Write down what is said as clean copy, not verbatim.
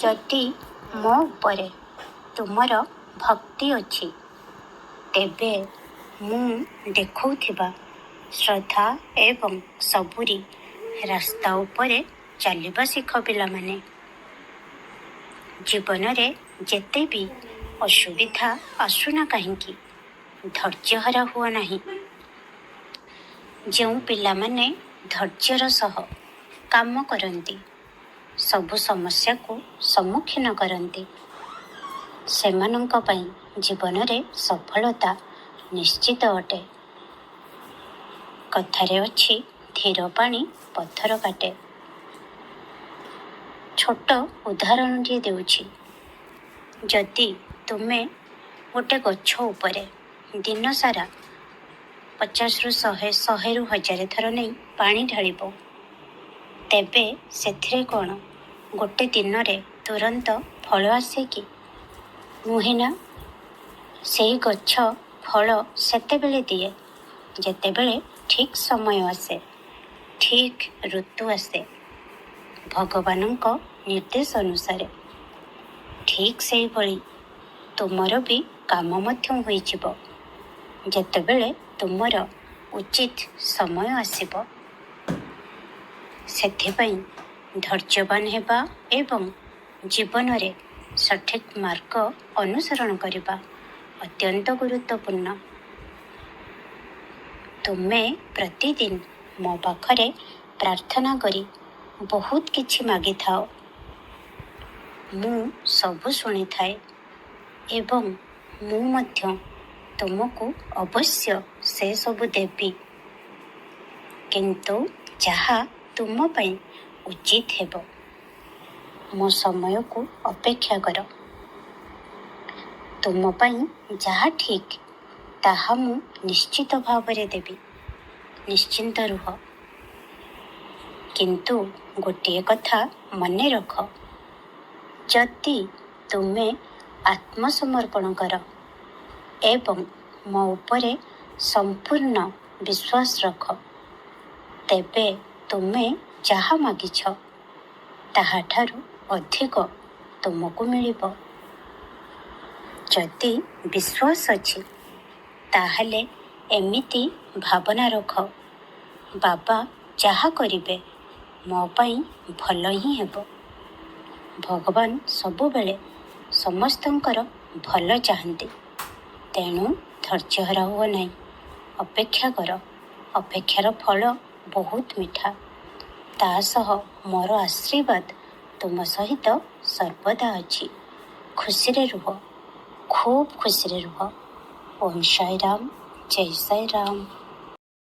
ଯଦି ମୋ ଉପରେ ତୁମର ଭକ୍ତି ଅଛି, ତେବେ ମୁଁ ଦେଖାଉଥିବା ଶ୍ରଦ୍ଧା ଏବଂ ସବୁରି ରାସ୍ତା ଉପରେ ଚାଲିବା ଶିଖ ପିଲାମାନେ। ଜୀବନରେ ଯେତେ ବି ଅସୁବିଧା ଆସୁନା କାହିଁକି, ଧୈର୍ଯ୍ୟହରା ହୁଅ ନାହିଁ। ଯେଉଁ ପିଲାମାନେ ଧୈର୍ଯ୍ୟର ସହ କାମ କରନ୍ତି, ସବୁ ସମସ୍ୟାକୁ ସମ୍ମୁଖୀନ କରନ୍ତି, ସେମାନଙ୍କ ପାଇଁ ଜୀବନରେ ସଫଳତା ନିଶ୍ଚିତ ଅଟେ। କଥାରେ ଅଛି, ଧୀର ପାଣି ପଥର କାଟେ। ଛୋଟ ଉଦାହରଣଟିଏ ଦେଉଛି। ଯଦି ତୁମେ ଗୋଟେ ଗଛ ଉପରେ ଦିନସାରା 50ରୁ 100, 100ରୁ 1000 ଥର ନେଇ ପାଣି ଢାଳିବ, ତେବେ ସେଥିରେ କ'ଣ ଗୋଟେ ଦିନରେ ତୁରନ୍ତ ଫଳ ଆସେ କି? ନୁହେଁ ନା? ସେଇ ଗଛ ଫଳ ସେତେବେଳେ ଦିଏ ଯେତେବେଳେ ଠିକ୍ ସମୟ ଆସେ, ଠିକ୍ ଋତୁ ଆସେ, ଭଗବାନଙ୍କ ନିର୍ଦ୍ଦେଶ ଅନୁସାରେ। ଠିକ୍ ସେହିଭଳି ତୁମର ବି କାମ ମଧ୍ୟ ହୋଇଯିବ ଯେତେବେଳେ ତୁମର ଉଚିତ ସମୟ ଆସିବ। ସେଥିପାଇଁ ଧୈର୍ଯ୍ୟବାନ ହେବା ଏବଂ ଜୀବନରେ ସଠିକ୍ ମାର୍ଗ ଅନୁସରଣ କରିବା ଅତ୍ୟନ୍ତ ଗୁରୁତ୍ୱପୂର୍ଣ୍ଣ। ତୁମେ ପ୍ରତିଦିନ ମୋ ପାଖରେ ପ୍ରାର୍ଥନା କରି ବହୁତ କିଛି ମାଗିଥାଅ। ମୁଁ ସବୁ ଶୁଣିଥାଏ ଏବଂ ମୁଁ ମଧ୍ୟ ତୁମକୁ ଅବଶ୍ୟ ସେସବୁ ଦେବି। କିନ୍ତୁ ଯାହା ତୁମ ପାଇଁ ଉଚିତ ହେବ। ମୋ ସମୟକୁ ଅପେକ୍ଷା କର। ତୁମ ପାଇଁ ଯାହା ଠିକ୍ ତାହା ମୁଁ ନିଶ୍ଚିତ ଭାବରେ ଦେବି। ନିଶ୍ଚିନ୍ତ ରୁହ। କିନ୍ତୁ ଗୋଟିଏ କଥା ମନେ ରଖ, ଯଦି ତୁମେ ଆତ୍ମସମର୍ପଣ କର ଏବଂ ମୋ ଉପରେ ସମ୍ପୂର୍ଣ୍ଣ ବିଶ୍ୱାସ ରଖ, ତେବେ ତୁମେ ଯାହା ମାଗିଛ ତାହାଠାରୁ ଅଧିକ ତୁମକୁ ମିଳିବ। ଯଦି ବିଶ୍ୱାସ ଅଛି, ତାହେଲେ ଏମିତି ଭାବନା ରଖ, ବାବା ଯାହା କରିବେ ମୋ ପାଇଁ ଭଲ ହିଁ ହେବ। ଭଗବାନ ସବୁବେଳେ ସମସ୍ତଙ୍କର ଭଲ ଚାହାନ୍ତି। ତେଣୁ ଧୈର୍ଯ୍ୟହରା ହୁଅ ନାହିଁ। ଅପେକ୍ଷା କର। ଅପେକ୍ଷାର ଫଳ ବହୁତ ମିଠା। ତା ସହ ମୋର ଆଶୀର୍ବାଦ ତୁମ ସହିତ ସର୍ବଦା ଅଛି। ଖୁସିରେ ରୁହ, ଖୁବ୍ ଖୁସିରେ ରୁହ। ଓମ୍ ସାଇ ରାମ, ଜୟ ସାଇ ରାମ।